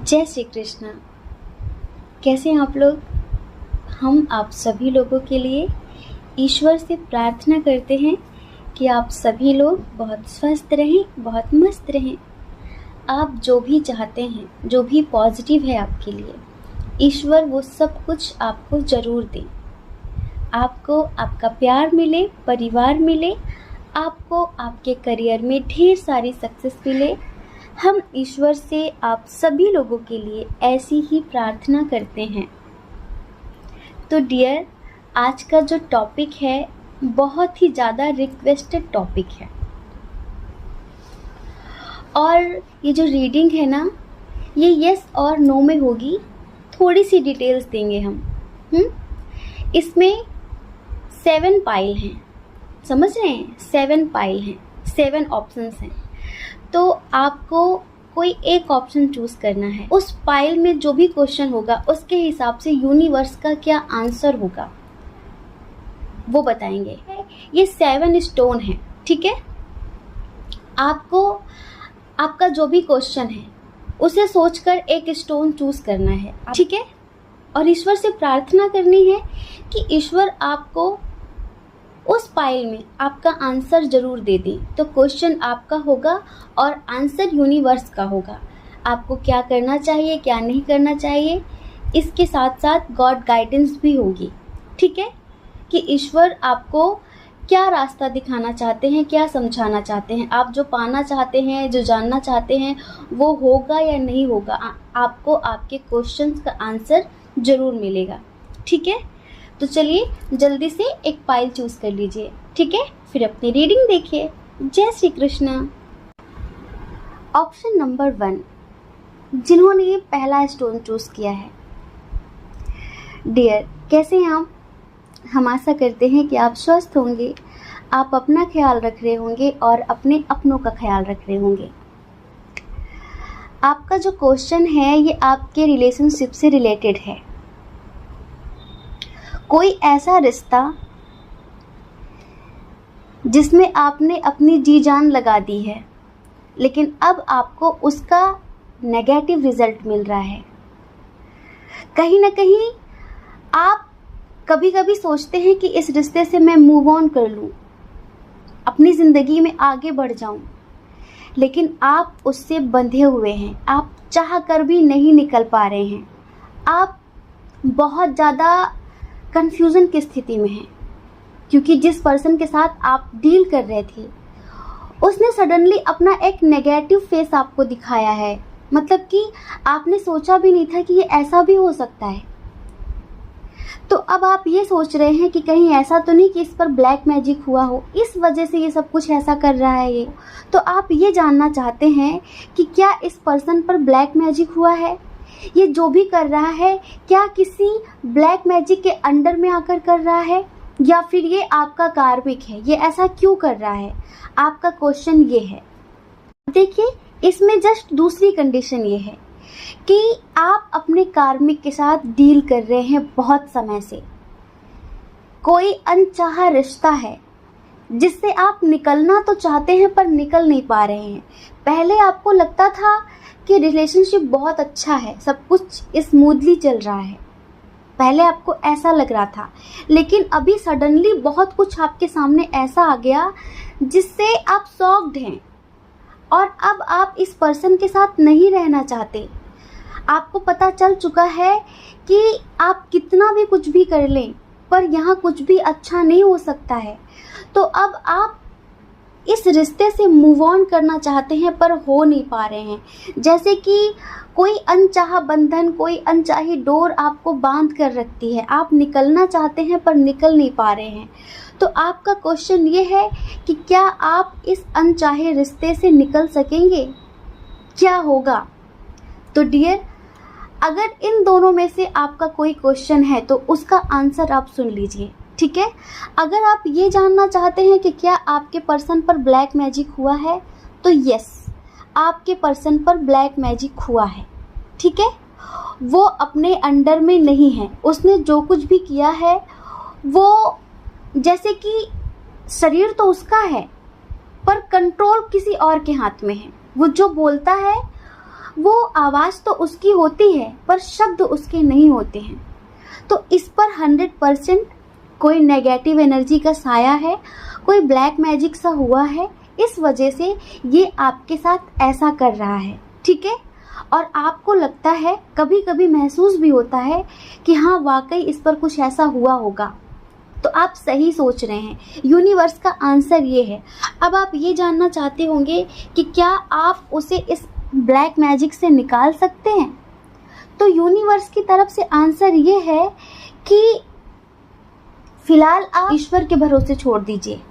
जय श्री कृष्ण। कैसे हैं आप लोग? हम आप सभी लोगों के लिए ईश्वर से प्रार्थना करते हैं कि आप सभी लोग बहुत स्वस्थ रहें, बहुत मस्त रहें। आप जो भी चाहते हैं, जो भी पॉजिटिव है आपके लिए, ईश्वर वो सब कुछ आपको ज़रूर दे। आपको आपका प्यार मिले, परिवार मिले, आपको आपके करियर में ढेर सारी सक्सेस मिले। हम ईश्वर से आप सभी लोगों के लिए ऐसी ही प्रार्थना करते हैं। तो डियर, आज का जो टॉपिक है बहुत ही ज़्यादा रिक्वेस्टेड टॉपिक है और ये जो रीडिंग है ना, ये यस और नो में होगी। थोड़ी सी डिटेल्स देंगे हम। इसमें 7 पाइल हैं, समझ रहे हैं? 7 पाइल हैं, 7 ऑप्शंस हैं। तो आपको कोई एक ऑप्शन चूज़ करना है। उस पाइल में जो भी क्वेश्चन होगा उसके हिसाब से यूनिवर्स का क्या आंसर होगा वो बताएंगे। ये 7 स्टोन है, ठीक है? आपको आपका जो भी क्वेश्चन है उसे सोचकर एक स्टोन चूज़ करना है, ठीक है? और ईश्वर से प्रार्थना करनी है कि ईश्वर आपको उस पाइल में आपका आंसर ज़रूर दे दें। तो क्वेश्चन आपका होगा और आंसर यूनिवर्स का होगा। आपको क्या करना चाहिए, क्या नहीं करना चाहिए, इसके साथ साथ गॉड गाइडेंस भी होगी, ठीक है? कि ईश्वर आपको क्या रास्ता दिखाना चाहते हैं, क्या समझाना चाहते हैं, आप जो पाना चाहते हैं, जो जानना चाहते हैं वो होगा या नहीं होगा। आपको आपके क्वेश्चंस का आंसर ज़रूर मिलेगा, ठीक है? तो चलिए जल्दी से एक पाइल चूज़ कर लीजिए, ठीक है? फिर अपनी रीडिंग देखिए। जय श्री कृष्ण। ऑप्शन नंबर 1, जिन्होंने ये पहला स्टोन चूज़ किया है। डियर, कैसे हैं आप? हम आशा करते हैं कि आप स्वस्थ होंगे, आप अपना ख्याल रख रहे होंगे और अपने अपनों का ख्याल रख रहे होंगे। आपका जो क्वेश्चन है ये आपके रिलेशनशिप से रिलेटेड है। कोई ऐसा रिश्ता जिसमें आपने अपनी जी जान लगा दी है, लेकिन अब आपको उसका नेगेटिव रिजल्ट मिल रहा है। कहीं ना कहीं आप कभी कभी सोचते हैं कि इस रिश्ते से मैं मूव ऑन कर लूं, अपनी ज़िंदगी में आगे बढ़ जाऊं, लेकिन आप उससे बंधे हुए हैं। आप चाह कर भी नहीं निकल पा रहे हैं। आप बहुत ज़्यादा कंफ्यूजन की स्थिति में हैं, क्योंकि जिस पर्सन के साथ आप डील कर रहे थे उसने सडनली अपना एक नेगेटिव फेस आपको दिखाया है। मतलब कि आपने सोचा भी नहीं था कि ये ऐसा भी हो सकता है। तो अब आप ये सोच रहे हैं कि कहीं ऐसा तो नहीं कि इस पर ब्लैक मैजिक हुआ हो, इस वजह से ये सब कुछ ऐसा कर रहा है ये। तो आप ये जानना चाहते हैं कि क्या इस पर्सन पर ब्लैक मैजिक हुआ है? ये जो भी कर रहा है क्या किसी ब्लैक मैजिक के अंडर में आकर कर रहा है, या फिर ये आपका कार्मिक है? ये ऐसा क्यों कर रहा है? आपका क्वेश्चन ये है। देखिए, इसमें जस्ट दूसरी कंडीशन ये है कि आप अपने कार्मिक के साथ डील कर रहे हैं बहुत समय से। कोई अनचाहा रिश्ता है जिससे आप निकलना तो चाहते हैं पर निकल नहीं पा रहे हैं। पहले आपको लगता था कि रिलेशनशिप बहुत अच्छा है, सब कुछ स्मूथली चल रहा है, पहले आपको ऐसा लग रहा था, लेकिन अभी सडनली बहुत कुछ आपके सामने ऐसा आ गया जिससे आप शॉक्ड हैं और अब आप इस पर्सन के साथ नहीं रहना चाहते। आपको पता चल चुका है कि आप कितना भी कुछ भी कर लें पर यहाँ कुछ भी अच्छा नहीं हो सकता है। तो अब आप इस रिश्ते से मूव ऑन करना चाहते हैं पर हो नहीं पा रहे हैं। जैसे कि कोई अनचाहा बंधन, कोई अनचाही डोर आपको बांध कर रखती है। आप निकलना चाहते हैं पर निकल नहीं पा रहे हैं। तो आपका क्वेश्चन ये है कि क्या आप इस अनचाहे रिश्ते से निकल सकेंगे? क्या होगा? तो डियर, अगर इन दोनों में से आपका कोई क्वेश्चन है तो उसका आंसर आप सुन लीजिए, ठीक है? अगर आप ये जानना चाहते हैं कि क्या आपके पर्सन पर ब्लैक मैजिक हुआ है, तो यस, आपके पर्सन पर ब्लैक मैजिक हुआ है, ठीक है? वो अपने अंडर में नहीं है। उसने जो कुछ भी किया है वो, जैसे कि शरीर तो उसका है पर कंट्रोल किसी और के हाथ में है। वो जो बोलता है वो आवाज़ तो उसकी होती है पर शब्द उसके नहीं होते हैं। तो इस पर 100% कोई नेगेटिव एनर्जी का साया है, कोई ब्लैक मैजिक सा हुआ है, इस वजह से ये आपके साथ ऐसा कर रहा है, ठीक है। और आपको लगता है, कभी कभी महसूस भी होता है कि हाँ वाकई इस पर कुछ ऐसा हुआ होगा। तो आप सही सोच रहे हैं, यूनिवर्स का आंसर ये है। अब आप ये जानना चाहते होंगे कि क्या आप उसे इस ब्लैक मैजिक से निकाल सकते हैं। तो यूनिवर्स की तरफ से आंसर ये है कि फिलहाल आप ईश्वर के भरोसे छोड़ दीजिए,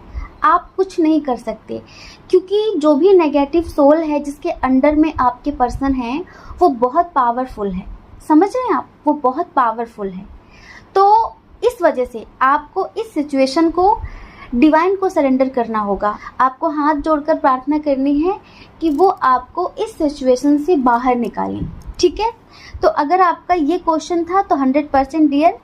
आप कुछ नहीं कर सकते, क्योंकि जो भी नेगेटिव सोल है जिसके अंडर में आपके पर्सन हैं वो बहुत पावरफुल है, समझ रहे हैं आप, वो बहुत पावरफुल है। तो इस वजह से आपको इस सिचुएशन को डिवाइन को सरेंडर करना होगा। आपको हाथ जोड़कर प्रार्थना करनी है कि वो आपको इस सिचुएशन से बाहर निकालें, ठीक है। तो अगर आपका ये क्वेश्चन था तो 100% डियर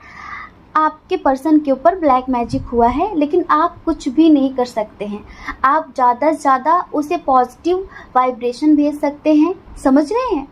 आपके पर्सन के ऊपर ब्लैक मैजिक हुआ है, लेकिन आप कुछ भी नहीं कर सकते हैं। आप ज़्यादा से ज़्यादा उसे पॉजिटिव वाइब्रेशन भेज सकते हैं, समझ रहे हैं।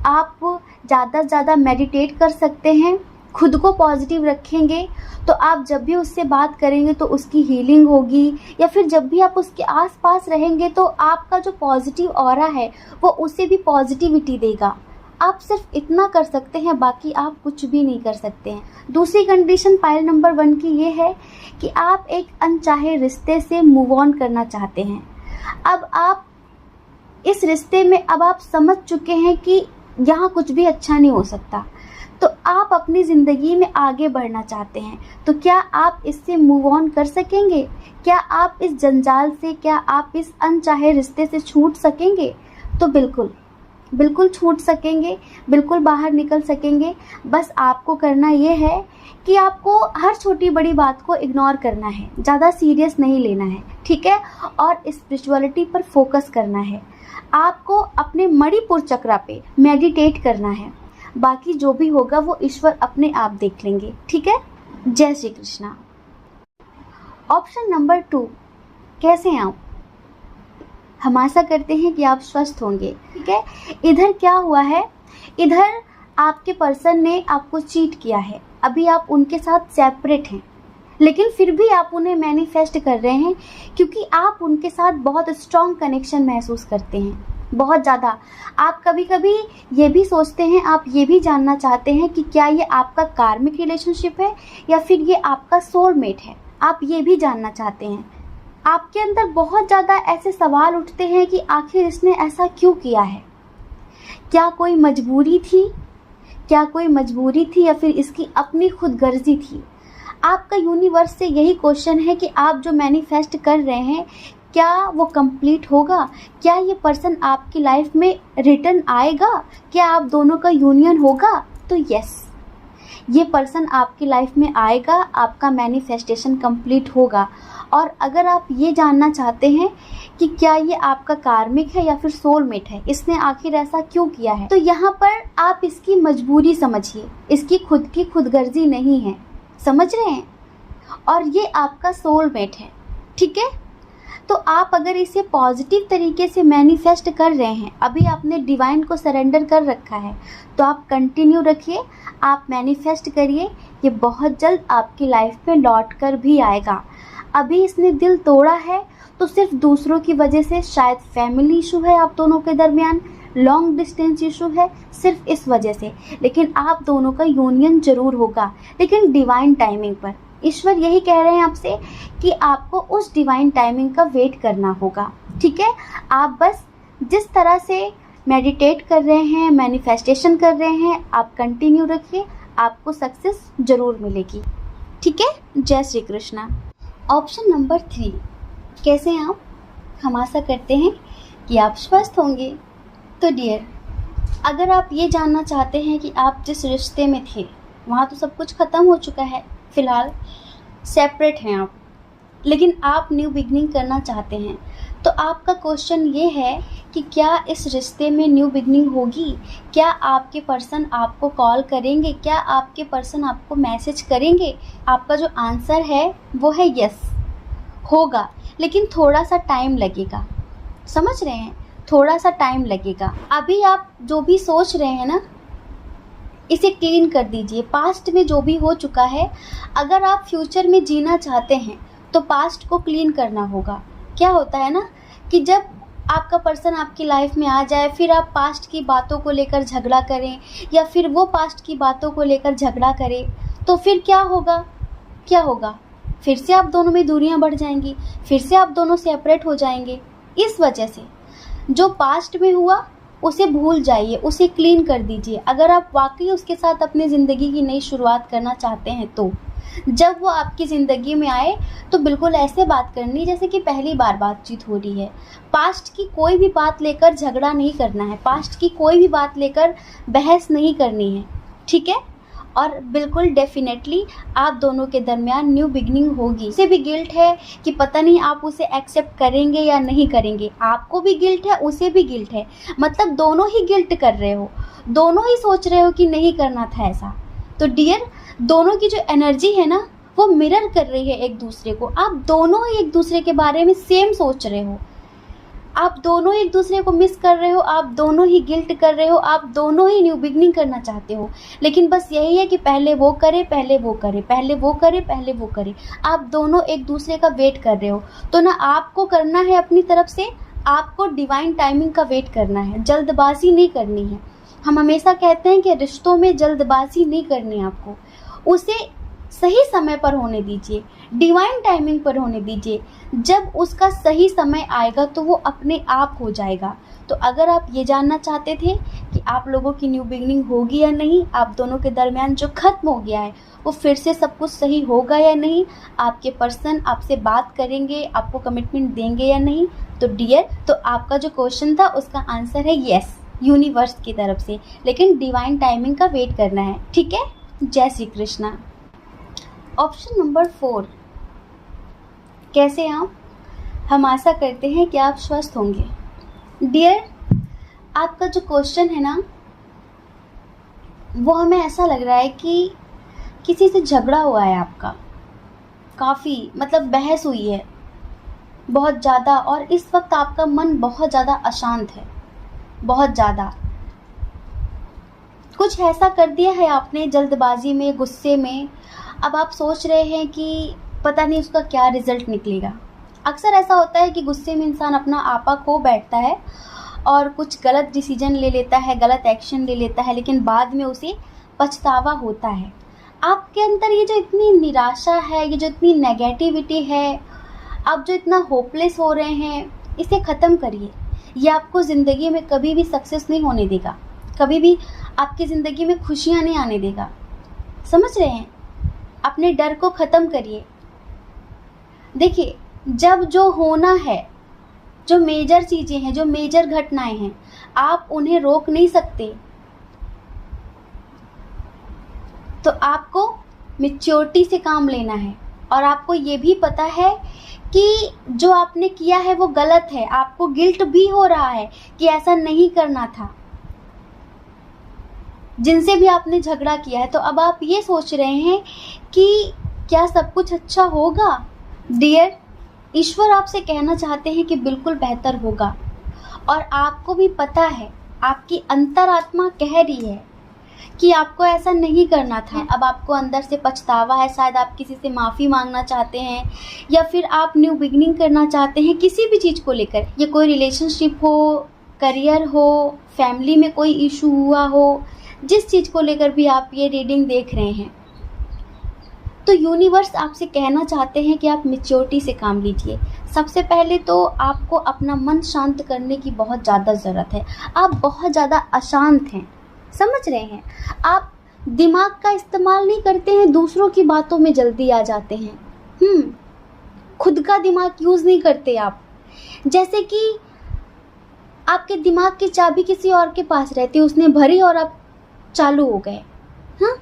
आप ज़्यादा से ज़्यादा मेडिटेट कर सकते हैं, खुद को पॉजिटिव रखेंगे तो आप जब भी उससे बात करेंगे तो उसकी हीलिंग होगी, या फिर जब भी आप उसके आसपास रहेंगे तो आपका जो पॉजिटिव ऑरा है वो उसे भी पॉजिटिविटी देगा। आप सिर्फ इतना कर सकते हैं, बाकी आप कुछ भी नहीं कर सकते हैं। दूसरी कंडीशन पाइल नंबर 1 की ये है कि आप एक अनचाहे रिश्ते से मूव ऑन करना चाहते हैं। अब आप इस रिश्ते में अब आप समझ चुके हैं कि यहाँ कुछ भी अच्छा नहीं हो सकता, तो आप अपनी ज़िंदगी में आगे बढ़ना चाहते हैं। तो क्या आप इससे मूव ऑन कर सकेंगे? क्या आप इस जंजाल से, क्या आप इस अनचाहे रिश्ते से छूट सकेंगे? तो बिल्कुल छूट सकेंगे, बिल्कुल बाहर निकल सकेंगे। बस आपको करना ये है कि आपको हर छोटी बड़ी बात को इग्नोर करना है, ज़्यादा सीरियस नहीं लेना है, ठीक है। और स्पिरिचुअलिटी पर फोकस करना है। आपको अपने मणिपुर चक्र पे मेडिटेट करना है। बाकी जो भी होगा वो ईश्वर अपने आप देख लेंगे, ठीक है। जय श्री कृष्णा। ऑप्शन नंबर 2, कैसे हैं आप? हम आशा करते हैं कि आप स्वस्थ होंगे, ठीक है। इधर क्या हुआ है, इधर आपके पर्सन ने आपको चीट किया है, अभी आप उनके साथ सेपरेट हैं, लेकिन फिर भी आप उन्हें मैनिफेस्ट कर रहे हैं क्योंकि आप उनके साथ बहुत स्ट्रॉन्ग कनेक्शन महसूस करते हैं, बहुत ज़्यादा। आप कभी कभी ये भी सोचते हैं, आप ये भी जानना चाहते हैं कि क्या ये आपका कार्मिक रिलेशनशिप है या फिर ये आपका सोलमेट है, आप ये भी जानना चाहते हैं। आपके अंदर बहुत ज़्यादा ऐसे सवाल उठते हैं कि आखिर इसने ऐसा क्यों किया है, क्या कोई मजबूरी थी, या फिर इसकी अपनी खुदगर्जी थी। आपका यूनिवर्स से यही क्वेश्चन है कि आप जो मैनिफेस्ट कर रहे हैं क्या वो कंप्लीट होगा, क्या ये पर्सन आपकी लाइफ में रिटर्न आएगा, क्या आप दोनों का यूनियन होगा? तो यस, ये पर्सन आपकी लाइफ में आएगा, आपका मैनिफेस्टेशन कंप्लीट होगा। और अगर आप ये जानना चाहते हैं कि क्या ये आपका कार्मिक है या फिर सोलमेट है, इसने आखिर ऐसा क्यों किया है, तो यहाँ पर आप इसकी मजबूरी समझिए, इसकी खुद की खुदगर्जी नहीं है, समझ रहे हैं। और ये आपका सोलमेट है, ठीक है। तो आप अगर इसे पॉजिटिव तरीके से मैनिफेस्ट कर रहे हैं, अभी आपने डिवाइन को सरेंडर कर रखा है, तो आप कंटिन्यू रखिए, आप मैनिफेस्ट करिए, ये बहुत जल्द आपकी लाइफ में लौट कर भी आएगा। अभी इसने दिल तोड़ा है तो सिर्फ दूसरों की वजह से, शायद फैमिली इशू है आप दोनों के दरमियान, लॉन्ग डिस्टेंस इशू है, सिर्फ इस वजह से। लेकिन आप दोनों का यूनियन जरूर होगा, लेकिन डिवाइन टाइमिंग पर। ईश्वर यही कह रहे हैं आपसे कि आपको उस डिवाइन टाइमिंग का वेट करना होगा, ठीक है। आप बस जिस तरह से मेडिटेट कर रहे हैं, मैनिफेस्टेशन कर रहे हैं, आप कंटिन्यू रखिए, आपको सक्सेस जरूर मिलेगी, ठीक है। जय श्री कृष्णा। ऑप्शन नंबर 3, कैसे हैं आप? हम आशा करते हैं कि आप स्वस्थ होंगे। तो डियर, अगर आप ये जानना चाहते हैं कि आप जिस रिश्ते में थे वहाँ तो सब कुछ ख़त्म हो चुका है, फ़िलहाल सेपरेट हैं आप, लेकिन आप न्यू बिगनिंग करना चाहते हैं, तो आपका क्वेश्चन ये है कि क्या इस रिश्ते में न्यू बिगनिंग होगी? क्या आपके पर्सन आपको कॉल करेंगे? क्या आपके पर्सन आपको मैसेज करेंगे? आपका जो आंसर है वो है यस, होगा, लेकिन थोड़ा सा टाइम लगेगा, समझ रहे हैं, थोड़ा सा टाइम लगेगा। अभी आप जो भी सोच रहे हैं ना, इसे क्लीन कर दीजिए। पास्ट में जो भी हो चुका है, अगर आप फ्यूचर में जीना चाहते हैं तो पास्ट को क्लीन करना होगा। क्या होता है ना कि जब आपका पर्सन आपकी लाइफ में आ जाए, फिर आप पास्ट की बातों को लेकर झगड़ा करें या फिर वो पास्ट की बातों को लेकर झगड़ा करे, तो फिर क्या होगा? फिर से आप दोनों में दूरियां बढ़ जाएंगी, फिर से आप दोनों सेपरेट हो जाएंगे। इस वजह से जो पास्ट में हुआ उसे भूल जाइए, उसे क्लीन कर दीजिए। अगर आप वाकई उसके साथ अपनी ज़िंदगी की नई शुरुआत करना चाहते हैं तो जब वो आपकी ज़िंदगी में आए तो बिल्कुल ऐसे बात करनी जैसे कि पहली बार बातचीत हो रही है। पास्ट की कोई भी बात लेकर झगड़ा नहीं करना है, पास्ट की कोई भी बात लेकर बहस नहीं करनी है, ठीक है? और बिल्कुल डेफिनेटली आप दोनों के दरमियान न्यू बिगनिंग होगी। उसे भी गिल्ट है कि पता नहीं आप उसे एक्सेप्ट करेंगे या नहीं करेंगे। आपको भी गिल्ट है, उसे भी गिल्ट है, मतलब दोनों ही गिल्ट कर रहे हो, दोनों ही सोच रहे हो कि नहीं करना था ऐसा। तो डियर, दोनों की जो एनर्जी है ना, वो मिरर कर रही है एक दूसरे को। आप दोनों ही एक दूसरे के बारे में सेम सोच रहे हो, आप दोनों एक दूसरे को मिस कर रहे हो, आप दोनों ही गिल्ट कर रहे हो, आप दोनों ही न्यू बिगनिंग करना चाहते हो। लेकिन बस यही है कि पहले वो करे, पहले वो करे, पहले वो करे, पहले वो करे। आप दोनों एक दूसरे का वेट कर रहे हो। तो ना आपको करना है अपनी तरफ से, आपको डिवाइन टाइमिंग का वेट करना है, जल्दबाजी नहीं करनी है। हम हमेशा कहते हैं कि रिश्तों में जल्दबाजी नहीं करनी है आपको, उसे सही समय पर होने दीजिए, डिवाइन टाइमिंग पर होने दीजिए। जब उसका सही समय आएगा तो वो अपने आप हो जाएगा। तो अगर आप ये जानना चाहते थे कि आप लोगों की न्यू बिगनिंग होगी या नहीं, आप दोनों के दरमियान जो खत्म हो गया है वो फिर से सब कुछ सही होगा या नहीं, आपके पर्सन आपसे बात करेंगे, आपको कमिटमेंट देंगे या नहीं, तो डियर, तो आपका जो क्वेश्चन था उसका आंसर है यस, यूनिवर्स की तरफ से। लेकिन डिवाइन टाइमिंग का वेट करना है, ठीक है? जय श्री कृष्णा। ऑप्शन नंबर 4, कैसे आप? हम आशा करते हैं कि आप स्वस्थ होंगे। डियर, आपका जो क्वेश्चन है ना, वो हमें ऐसा लग रहा है कि किसी से झगड़ा हुआ है आपका, काफ़ी मतलब बहस हुई है बहुत ज़्यादा, और इस वक्त आपका मन बहुत ज़्यादा अशांत है, बहुत ज़्यादा। कुछ ऐसा कर दिया है आपने जल्दबाजी में, गुस्से में। अब आप सोच रहे हैं कि पता नहीं उसका क्या रिज़ल्ट निकलेगा। अक्सर ऐसा होता है कि गुस्से में इंसान अपना आपा खो बैठता है और कुछ गलत डिसीजन ले लेता है, गलत एक्शन ले लेता है, लेकिन बाद में उसे पछतावा होता है। आपके अंदर ये जो इतनी निराशा है, ये जो इतनी नेगेटिविटी है, आप जो इतना होपलेस हो रहे हैं, इसे ख़त्म करिए। ये आपको ज़िंदगी में कभी भी सक्सेस नहीं होने देगा, कभी भी आपकी ज़िंदगी में खुशियाँ नहीं आने देगा। समझ रहे हैं? अपने डर को ख़त्म करिए। देखिए, जब जो होना है, जो मेजर चीज़ें हैं, जो मेजर घटनाएं हैं, आप उन्हें रोक नहीं सकते। तो आपको मैच्योरिटी से काम लेना है, और आपको ये भी पता है कि जो आपने किया है वो गलत है। आपको गिल्ट भी हो रहा है कि ऐसा नहीं करना था, जिनसे भी आपने झगड़ा किया है। तो अब आप ये सोच रहे हैं कि क्या सब कुछ अच्छा होगा? डियर, ईश्वर आपसे कहना चाहते हैं कि बिल्कुल बेहतर होगा, और आपको भी पता है, आपकी अंतरात्मा कह रही है कि आपको ऐसा नहीं करना था। अब आपको अंदर से पछतावा है, शायद आप किसी से माफ़ी मांगना चाहते हैं, या फिर आप न्यू बिगनिंग करना चाहते हैं किसी भी चीज़ को लेकर। ये कोई रिलेशनशिप हो, करियर हो, फैमिली में कोई इशू हुआ हो, जिस चीज़ को लेकर भी आप ये रीडिंग देख रहे हैं, तो यूनिवर्स आपसे कहना चाहते हैं कि आप मैच्योरिटी से काम लीजिए। सबसे पहले तो आपको अपना मन शांत करने की बहुत ज़्यादा ज़रूरत है। आप बहुत ज़्यादा अशांत हैं, समझ रहे हैं? आप दिमाग का इस्तेमाल नहीं करते हैं, दूसरों की बातों में जल्दी आ जाते हैं। खुद का दिमाग यूज़ नहीं करते आप। जैसे कि आपके दिमाग की चाबी किसी और के पास रहती है, उसने भरी और आप चालू हो गए। हाँ,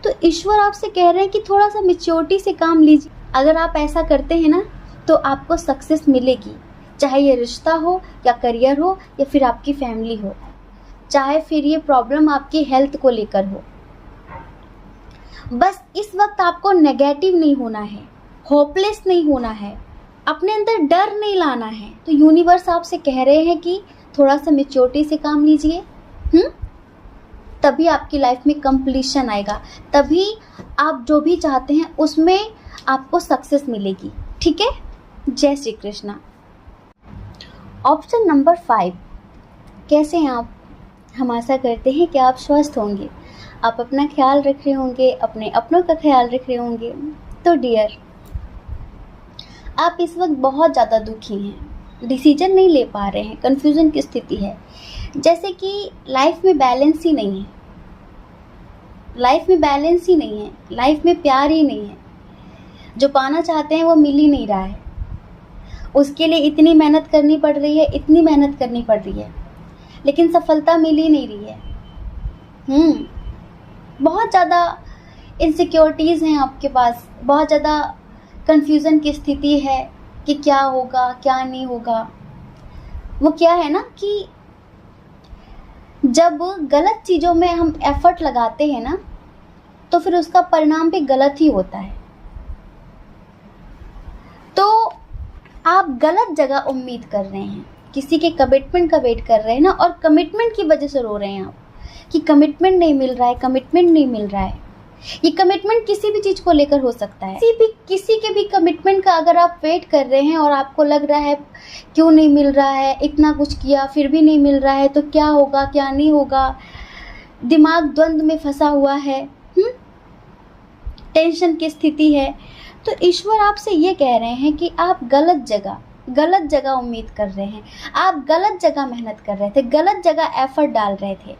तो ईश्वर आपसे कह रहे हैं कि थोड़ा सा मैच्योरिटी से काम लीजिए। अगर आप ऐसा करते हैं ना, तो आपको सक्सेस मिलेगी, चाहे ये रिश्ता हो या करियर हो या फिर आपकी फैमिली हो, चाहे फिर ये प्रॉब्लम आपकी हेल्थ को लेकर हो। बस इस वक्त आपको नेगेटिव नहीं होना है, होपलेस नहीं होना है। अपने अंदर डर नहीं लाना है। तो यूनिवर्स आपसे कह रहे हैं कि थोड़ा सा मैच्योरिटी से काम लीजिए, तभी आपकी लाइफ में कंप्लीशन आएगा, तभी आप जो भी चाहते हैं उसमें आपको सक्सेस मिलेगी। ठीक है। जय श्री कृष्णा। ऑप्शन नंबर 5, कैसे हैं आप? हम आशा करते हैं कि आप स्वस्थ होंगे, आप अपना ख्याल रख रहे होंगे, अपने अपनों का ख्याल रख रहे होंगे। तो डियर, आप इस वक्त बहुत ज़्यादा दुखी हैं, डिसीजन नहीं ले पा रहे हैं, कन्फ्यूज़न की स्थिति है, जैसे कि लाइफ में बैलेंस ही नहीं है, लाइफ में बैलेंस ही नहीं है, लाइफ में प्यार ही नहीं है, जो पाना चाहते हैं वो मिल ही नहीं रहा है, उसके लिए इतनी मेहनत करनी पड़ रही है, इतनी मेहनत करनी पड़ रही है, लेकिन सफलता मिल ही नहीं रही है। बहुत ज़्यादा इनसिक्योरिटीज़ हैं आपके पास, बहुत ज़्यादा कन्फ्यूज़न की स्थिति है कि क्या होगा क्या नहीं होगा। वो क्या है ना कि जब गलत चीज़ों में हम एफर्ट लगाते हैं ना, तो फिर उसका परिणाम भी गलत ही होता है। तो आप गलत जगह उम्मीद कर रहे हैं, किसी के कमिटमेंट का वेट कर रहे हैं ना, और कमिटमेंट की वजह से रो रहे हैं आप कि कमिटमेंट नहीं मिल रहा है, कमिटमेंट नहीं मिल रहा है। ये कमिटमेंट किसी भी चीज़ को लेकर हो सकता है, किसी के भी कमिटमेंट का अगर आप वेट कर रहे हैं और आपको लग रहा है क्यों नहीं मिल रहा है, इतना कुछ किया फिर भी नहीं मिल रहा है, तो क्या होगा क्या नहीं होगा, दिमाग द्वंद्व में फंसा हुआ है, टेंशन की स्थिति है, तो ईश्वर आपसे ये कह रहे हैं कि आप गलत जगह उम्मीद कर रहे हैं, आप गलत जगह मेहनत कर रहे थे, गलत जगह एफर्ट डाल रहे थे,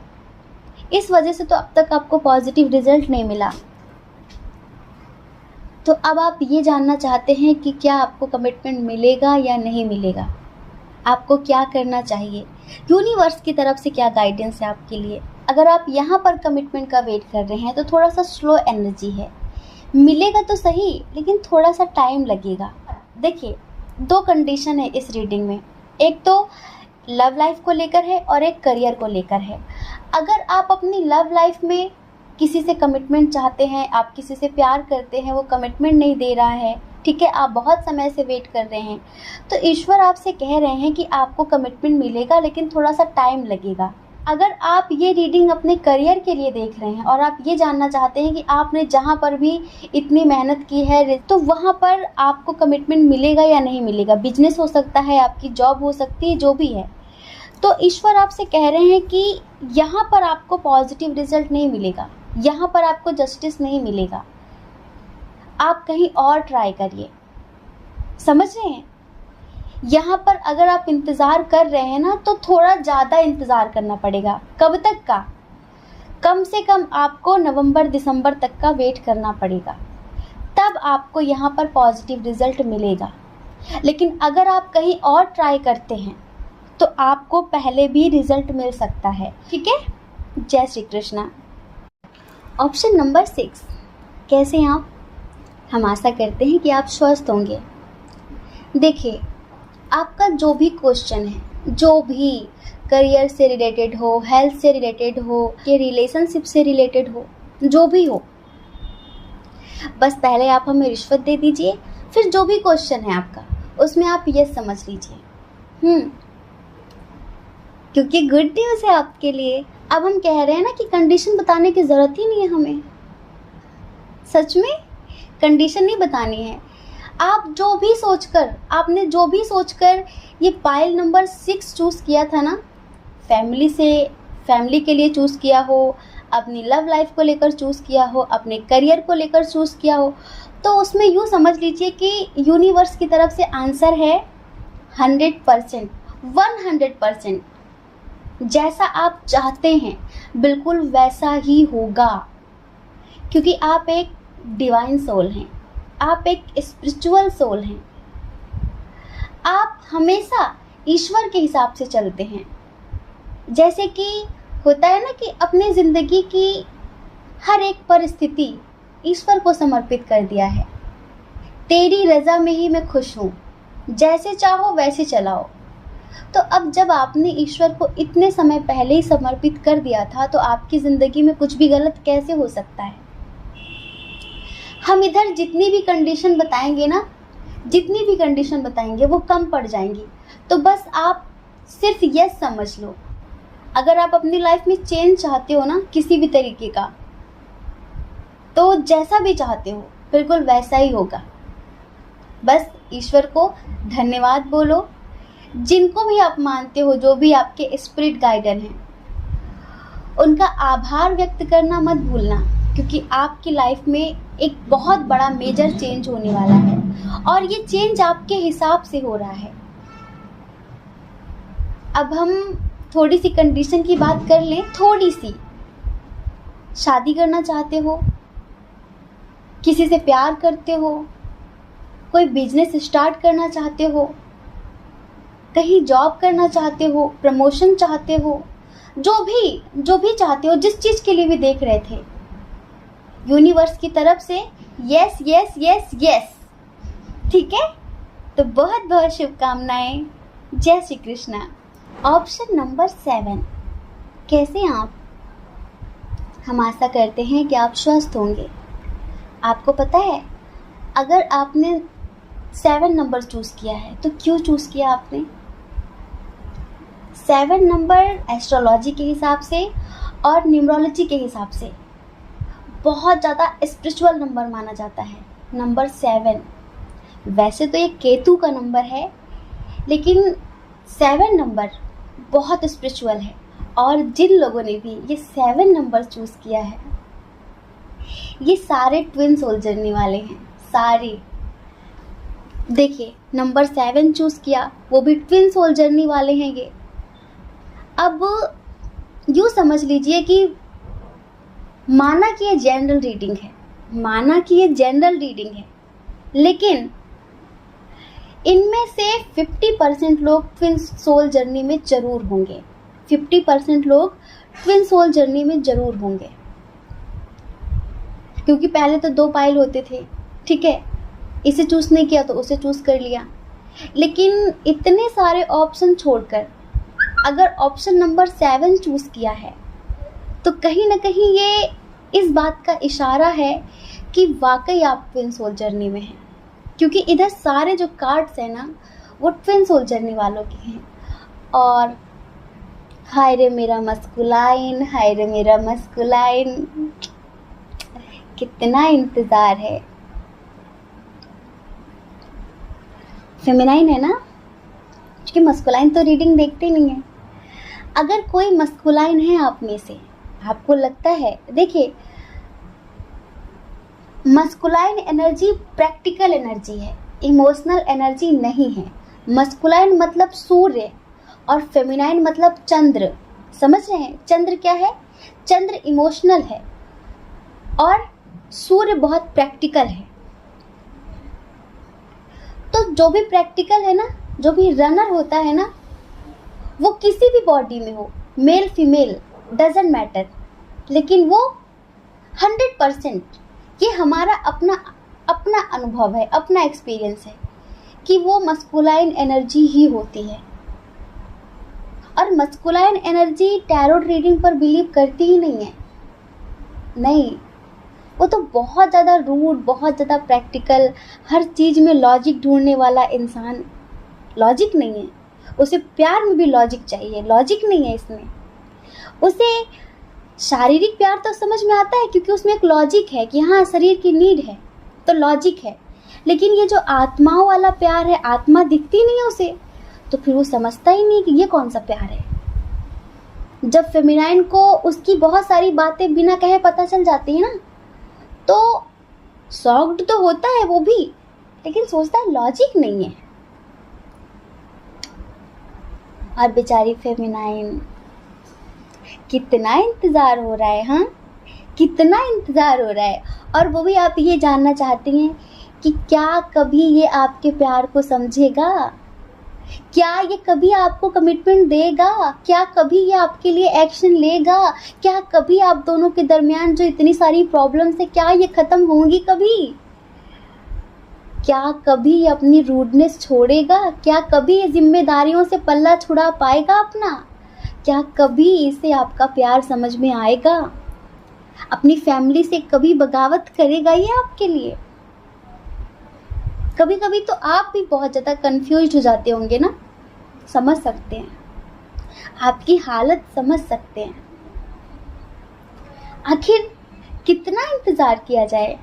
इस वजह से तो अब तक आपको पॉजिटिव रिजल्ट नहीं मिला। तो अब आप ये जानना चाहते हैं कि क्या आपको कमिटमेंट मिलेगा या नहीं मिलेगा, आपको क्या करना चाहिए, यूनिवर्स की तरफ से क्या गाइडेंस है आपके लिए। अगर आप यहाँ पर कमिटमेंट का वेट कर रहे हैं तो थोड़ा सा स्लो एनर्जी है, मिलेगा तो सही लेकिन थोड़ा सा टाइम लगेगा। देखिए, 2 कंडीशन है इस रीडिंग में, एक तो लव लाइफ को लेकर है और एक करियर को लेकर है। अगर आप अपनी लव लाइफ में किसी से कमिटमेंट चाहते हैं, आप किसी से प्यार करते हैं, वो कमिटमेंट नहीं दे रहा है, ठीक है, आप बहुत समय से वेट कर रहे हैं, तो ईश्वर आपसे कह रहे हैं कि आपको कमिटमेंट मिलेगा लेकिन थोड़ा सा टाइम लगेगा। अगर आप ये रीडिंग अपने करियर के लिए देख रहे हैं और आप ये जानना चाहते हैं कि आपने जहाँ पर भी इतनी मेहनत की है तो वहाँ पर आपको कमिटमेंट मिलेगा या नहीं मिलेगा, बिजनेस हो सकता है, आपकी जॉब हो सकती है, जो भी है, तो ईश्वर आपसे कह रहे हैं कि यहाँ पर आपको पॉजिटिव रिजल्ट नहीं मिलेगा, यहाँ पर आपको जस्टिस नहीं मिलेगा, आप कहीं और ट्राई करिए। समझ रहे हैं? यहाँ पर अगर आप इंतज़ार कर रहे हैं ना तो थोड़ा ज़्यादा इंतज़ार करना पड़ेगा। कब तक का? कम से कम आपको नवंबर दिसंबर तक का वेट करना पड़ेगा, तब आपको यहाँ पर पॉजिटिव रिजल्ट मिलेगा। लेकिन अगर आप कहीं और ट्राई करते हैं तो आपको पहले भी रिजल्ट मिल सकता है। ठीक है। जय श्री कृष्णा। ऑप्शन नंबर 6, कैसे हैं आप? हम आशा करते हैं कि आप स्वस्थ होंगे। देखिए, आपका जो भी क्वेश्चन है, जो भी करियर से रिलेटेड हो, हेल्थ से रिलेटेड हो, के रिलेशनशिप से रिलेटेड हो, जो भी हो, बस पहले आप हमें रिश्वत दे दीजिए, फिर जो भी क्वेश्चन है आपका उसमें आप यस समझ लीजिए। क्योंकि गुड न्यूज़ है आपके लिए। अब हम कह रहे हैं ना कि कंडीशन बताने की ज़रूरत ही नहीं है हमें, सच में कंडीशन नहीं बतानी है। आप जो भी सोचकर, आपने जो भी सोचकर ये पाइल नंबर 6 चूज़ किया था ना, फैमिली के लिए चूज़ किया हो, अपनी लव लाइफ को लेकर चूज़ किया हो, अपने करियर को लेकर चूज़ किया हो, तो उसमें यूँ समझ लीजिए कि यूनिवर्स की तरफ से आंसर है 100%, 100%। जैसा आप चाहते हैं बिल्कुल वैसा ही होगा, क्योंकि आप एक डिवाइन सोल हैं, आप एक स्पिरिचुअल सोल हैं, आप हमेशा ईश्वर के हिसाब से चलते हैं। जैसे कि होता है ना कि अपनी ज़िंदगी की हर एक परिस्थिति ईश्वर को समर्पित कर दिया है। तेरी रज़ा में ही मैं खुश हूँ, जैसे चाहो वैसे चलाओ। तो अब जब आपने ईश्वर को इतने समय पहले ही समर्पित कर दिया था, तो आपकी ज़िंदगी में कुछ भी गलत कैसे हो सकता है? हम इधर जितनी भी कंडीशन बताएंगे ना, जितनी भी कंडीशन बताएंगे वो कम पड़ जाएंगी। तो बस आप सिर्फ यस समझ लो। अगर आप अपनी लाइफ में चेंज चाहते हो ना किसी भी तरीके का, तो जैसा भी चाहते हो बिल्कुल वैसा ही होगा। बस ईश्वर को धन्यवाद बोलो, जिनको भी आप मानते हो, जो भी आपके स्पिरिट गाइडर हैं, उनका आभार व्यक्त करना मत भूलना, क्योंकि आपकी लाइफ में एक बहुत बड़ा मेजर चेंज होने वाला है और ये चेंज आपके हिसाब से हो रहा है। अब हम थोड़ी सी कंडीशन की बात कर लें, थोड़ी सी। शादी करना चाहते हो, किसी से प्यार करते हो, कोई बिजनेस स्टार्ट करना चाहते हो, कहीं जॉब करना चाहते हो, प्रमोशन चाहते हो, जो भी चाहते हो, जिस चीज़ के लिए भी देख रहे थे, यूनिवर्स की तरफ से यस यस यस यस। ठीक है, तो बहुत बहुत शुभकामनाएं। जय श्री कृष्णा। ऑप्शन नंबर 7, कैसे हैं आप? हम आशा करते हैं कि आप स्वस्थ होंगे। आपको पता है, अगर आपने 7 नंबर चूज़ किया है तो क्यों चूज़ किया आपने? 7 नंबर एस्ट्रोलॉजी के हिसाब से और न्यूमरोलॉजी के हिसाब से बहुत ज़्यादा स्पिरिचुअल नंबर माना जाता है। नंबर 7 वैसे तो ये केतु का नंबर है, लेकिन 7 नंबर बहुत स्पिरिचुअल है। और जिन लोगों ने भी ये 7 नंबर चूज़ किया है, ये सारे ट्विन सोल जर्नी वाले हैं, सारे। देखिए, नंबर 7 चूज़ किया, वो भी ट्विन सोल जर्नी वाले हैं ये। अब यूँ समझ लीजिए कि माना कि ये जनरल रीडिंग है, लेकिन इनमें से 50% लोग ट्विन सोल जर्नी में ज़रूर होंगे। 50% लोग ट्विन सोल जर्नी में ज़रूर होंगे, क्योंकि पहले तो 2 पाइल होते थे, ठीक है, इसे चूज़ नहीं किया तो उसे चूज़ कर लिया। लेकिन इतने सारे ऑप्शन छोड़कर अगर ऑप्शन नंबर 7 चूज़ किया है, तो कहीं ना कहीं ये इस बात का इशारा है कि वाकई आप ट्विन सोल जर्नी में हैं, क्योंकि इधर सारे जो कार्ड्स हैं ना, वो ट्विन सोल जर्नी वालों के हैं। और हाय रे मेरा मस्कुलाइन, हाय रे मेरा मस्कुलाइन, कितना इंतज़ार है। फेमिनाइन है ना, क्योंकि मस्कुलाइन तो रीडिंग देखते नहीं है। अगर कोई मस्कुलाइन है आप में से, आपको लगता है, देखिए, मस्कुलाइन एनर्जी प्रैक्टिकल एनर्जी है, इमोशनल एनर्जी नहीं है। मस्कुलाइन मतलब सूर्य और फेमिनाइन मतलब चंद्र। समझ रहे हैं? चंद्र क्या है? चंद्र इमोशनल है और सूर्य बहुत प्रैक्टिकल है। तो जो भी प्रैक्टिकल है ना, जो भी रनर होता है ना, वो किसी भी बॉडी में हो, मेल फीमेल डजेंट मैटर, लेकिन वो 100%, ये हमारा अपना अनुभव है, अपना एक्सपीरियंस है कि वो मस्कुलाइन एनर्जी ही होती है। और मस्कुलाइन एनर्जी टैरोट रीडिंग पर बिलीव करती ही नहीं है, नहीं, वो तो बहुत ज़्यादा रूड, बहुत ज़्यादा प्रैक्टिकल, हर चीज़ में लॉजिक ढूंढने वाला इंसान। लॉजिक नहीं है उसे, प्यार में भी लॉजिक चाहिए, लॉजिक नहीं है इसमें। उसे शारीरिक प्यार तो समझ में आता है, क्योंकि उसमें एक लॉजिक है कि हाँ शरीर की नीड है, तो लॉजिक है। लेकिन ये जो आत्माओं वाला प्यार है, आत्मा दिखती नहीं है उसे, तो फिर वो समझता ही नहीं कि ये कौन सा प्यार है। जब फेमिनाइन को उसकी बहुत सारी बातें बिना कहे पता चल जाती है ना, तो शॉक्ड तो होता है वो भी, लेकिन सोचता है लॉजिक नहीं है। और बेचारी फेमिनाइन, कितना इंतज़ार हो रहा है, हाँ, कितना इंतज़ार हो रहा है। और वो भी आप ये जानना चाहती हैं कि क्या कभी ये आपके प्यार को समझेगा, क्या ये कभी आपको कमिटमेंट देगा, क्या कभी ये आपके लिए एक्शन लेगा, क्या कभी आप दोनों के दरमियान जो इतनी सारी प्रॉब्लम्स है, क्या ये ख़त्म होंगी कभी, क्या कभी ये अपनी रूडनेस छोड़ेगा, क्या कभी ये जिम्मेदारियों से पल्ला छुड़ा पाएगा अपना, क्या कभी इसे आपका प्यार समझ में आएगा, अपनी फैमिली से कभी बगावत करेगा ये आपके लिए। कभी कभी तो आप भी बहुत ज़्यादा कंफ्यूज हो जाते होंगे ना, समझ सकते हैं, आपकी हालत समझ सकते हैं। आखिर कितना इंतज़ार किया जाए।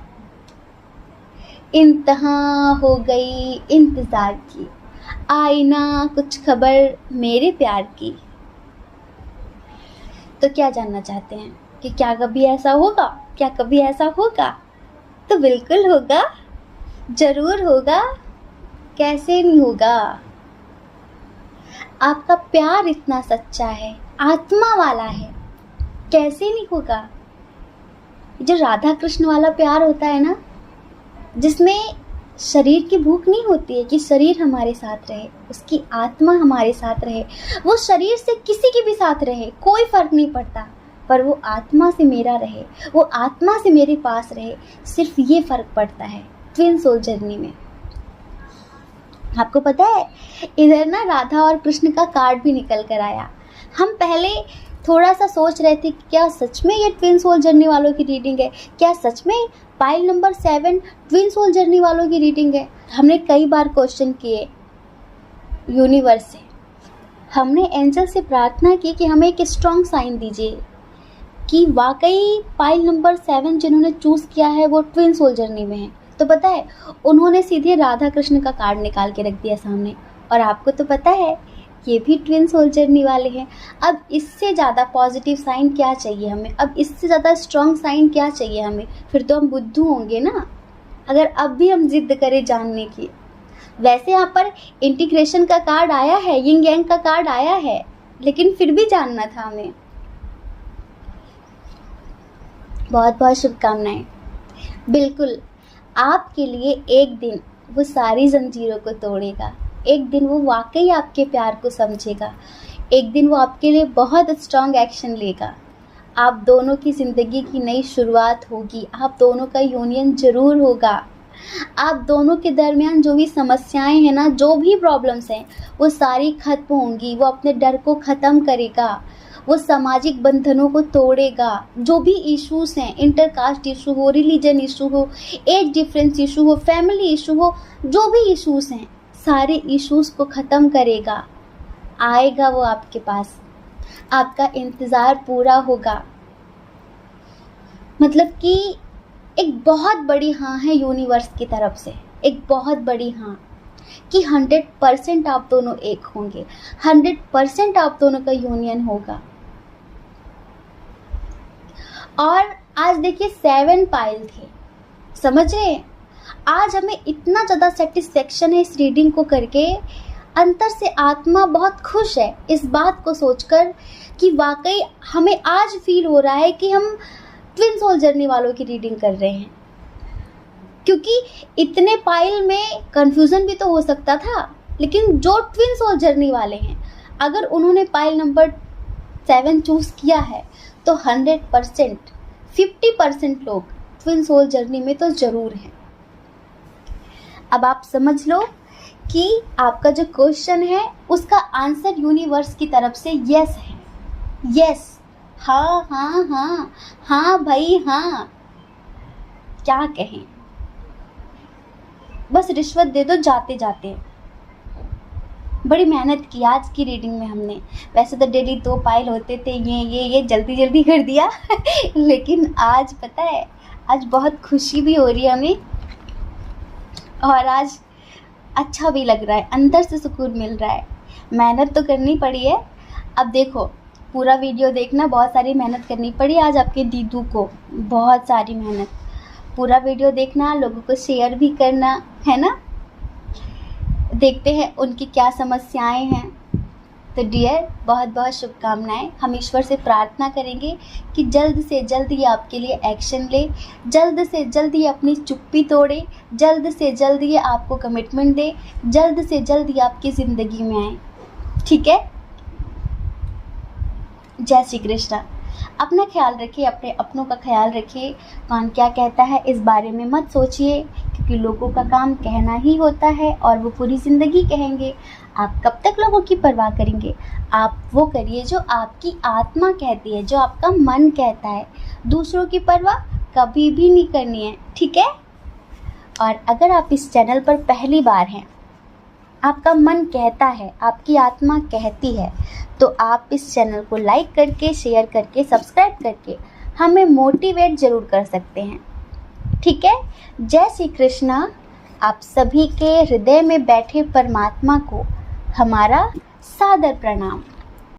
इंतहा हो गई इंतज़ार की, आई ना कुछ खबर मेरे प्यार की। तो क्या जानना चाहते हैं कि क्या कभी ऐसा होगा? क्या कभी ऐसा होगा? तो बिल्कुल होगा, ज़रूर होगा, कैसे नहीं होगा। आपका प्यार इतना सच्चा है, आत्मा वाला है, कैसे नहीं होगा। जो राधा कृष्ण वाला प्यार होता है ना, जिसमें शरीर की भूख नहीं होती है कि शरीर हमारे साथ रहे, उसकी आत्मा हमारे साथ रहे। वो शरीर से किसी के भी साथ रहे, कोई फर्क नहीं पड़ता, पर वो आत्मा से मेरा रहे, वो आत्मा से मेरे पास रहे, सिर्फ ये फर्क पड़ता है ट्विन सोल जर्नी में। आपको पता है, इधर ना राधा और कृष्ण का कार्ड भी निकल कर आया। हम पहले थोड़ा सा सोच रहे थे कि क्या सच में ये ट्विन सोल जर्नी वालों की रीडिंग है, क्या सच में pile number 7 twin soul journey वालों की रीडिंग है। हमने कई बार क्वेश्चन किए यूनिवर्स से, हमने एंजल से प्रार्थना की कि हमें एक स्ट्रॉन्ग साइन दीजिए कि वाकई पाइल नंबर 7 जिन्होंने चूज़ किया है वो ट्विन सोल जर्नी में है। तो पता है, उन्होंने सीधे राधा कृष्ण का कार्ड निकाल के रख दिया सामने, और आपको तो पता है ये भी ट्विन सोल जर्नी वाले हैं। अब इससे ज़्यादा पॉजिटिव साइन क्या चाहिए हमें, अब इससे ज़्यादा स्ट्रॉन्ग साइन क्या चाहिए हमें। फिर तो हम बुद्धू होंगे ना, अगर अब भी हम जिद करें जानने की। वैसे यहाँ पर इंटीग्रेशन का कार्ड आया है, यिंग यांग का कार्ड आया है, लेकिन फिर भी जानना था हमें। बहुत बहुत शुभकामनाएं। बिल्कुल आपके लिए एक दिन वो सारी जंजीरों को तोड़ेगा, एक दिन वो वाकई आपके प्यार को समझेगा, एक दिन वो आपके लिए बहुत स्ट्रॉन्ग एक्शन लेगा। आप दोनों की ज़िंदगी की नई शुरुआत होगी, आप दोनों का यूनियन ज़रूर होगा। आप दोनों के दरमियान जो भी समस्याएं हैं ना, जो भी प्रॉब्लम्स हैं, वो सारी खत्म होंगी। वो अपने डर को ख़त्म करेगा, वो सामाजिक बंधनों को तोड़ेगा। जो भी इश्यूज हैं, इंटरकास्ट इशू हो, रिलीजन इशू हो, एज डिफरेंस इशू हो, फैमिली इशू हो, जो भी इश्यूज हैं, सारे इश्यूज को ख़त्म करेगा। आएगा वो आपके पास, आपका इंतज़ार पूरा होगा। मतलब कि एक बहुत बड़ी हाँ है यूनिवर्स की तरफ से, एक बहुत बड़ी हाँ कि 100% आप दोनों एक होंगे, 100% आप दोनों का यूनियन होगा। और आज देखिए 7 पाइल थे, समझ रहे हैं। आज हमें इतना ज़्यादा सेटिस्फेक्शन है इस रीडिंग को करके, अंतर से आत्मा बहुत खुश है इस बात को सोचकर कि वाकई हमें आज फील हो रहा है कि हम ट्विन सोल जर्नी वालों की रीडिंग कर रहे हैं। क्योंकि इतने पाइल में कंफ्यूजन भी तो हो सकता था, लेकिन जो ट्विन सोल जर्नी वाले हैं, अगर उन्होंने पाइल नंबर 7 चूज़ किया है तो 100% 50% लोग ट्विन सोल जर्नी में तो ज़रूर हैं। अब आप समझ लो कि आपका जो क्वेश्चन है उसका आंसर यूनिवर्स की तरफ से यस है। यस, हाँ हाँ हाँ हाँ भाई हाँ, क्या कहें, बस रिश्वत दे दो जाते जाते। बड़ी मेहनत की आज की रीडिंग में हमने। वैसे तो डेली 2 पाइल होते थे, ये जल्दी जल्दी कर दिया लेकिन आज पता है, आज बहुत खुशी भी हो रही है हमें, और आज अच्छा भी लग रहा है, अंदर से सुकून मिल रहा है। मेहनत तो करनी पड़ी है। अब देखो, पूरा वीडियो देखना, बहुत सारी मेहनत करनी पड़ी आज आपके दीदू को, बहुत सारी मेहनत। पूरा वीडियो देखना, लोगों को शेयर भी करना, है ना। देखते हैं उनकी क्या समस्याएं हैं। तो डियर, बहुत बहुत शुभकामनाएं। हम ईश्वर से प्रार्थना करेंगे कि जल्द से जल्द ये आपके लिए एक्शन ले, जल्द से जल्द ये अपनी चुप्पी तोड़े, जल्द से जल्द ये आपको कमिटमेंट दे, जल्द से जल्द ये आपकी ज़िंदगी में आए। ठीक है। जय श्री कृष्ण। अपना ख्याल रखिए, अपने अपनों का ख्याल रखिए। कौन क्या कहता है इस बारे में मत सोचिए, क्योंकि लोगों का काम कहना ही होता है और वो पूरी ज़िंदगी कहेंगे। आप कब तक लोगों की परवाह करेंगे? आप वो करिए जो आपकी आत्मा कहती है, जो आपका मन कहता है। दूसरों की परवाह कभी भी नहीं करनी है, ठीक है। और अगर आप इस चैनल पर पहली बार हैं, आपका मन कहता है, आपकी आत्मा कहती है, तो आप इस चैनल को लाइक करके, शेयर करके, सब्सक्राइब करके हमें मोटिवेट ज़रूर कर सकते हैं। ठीक है। जय श्री कृष्णा। आप सभी के हृदय में बैठे परमात्मा को हमारा सादर प्रणाम।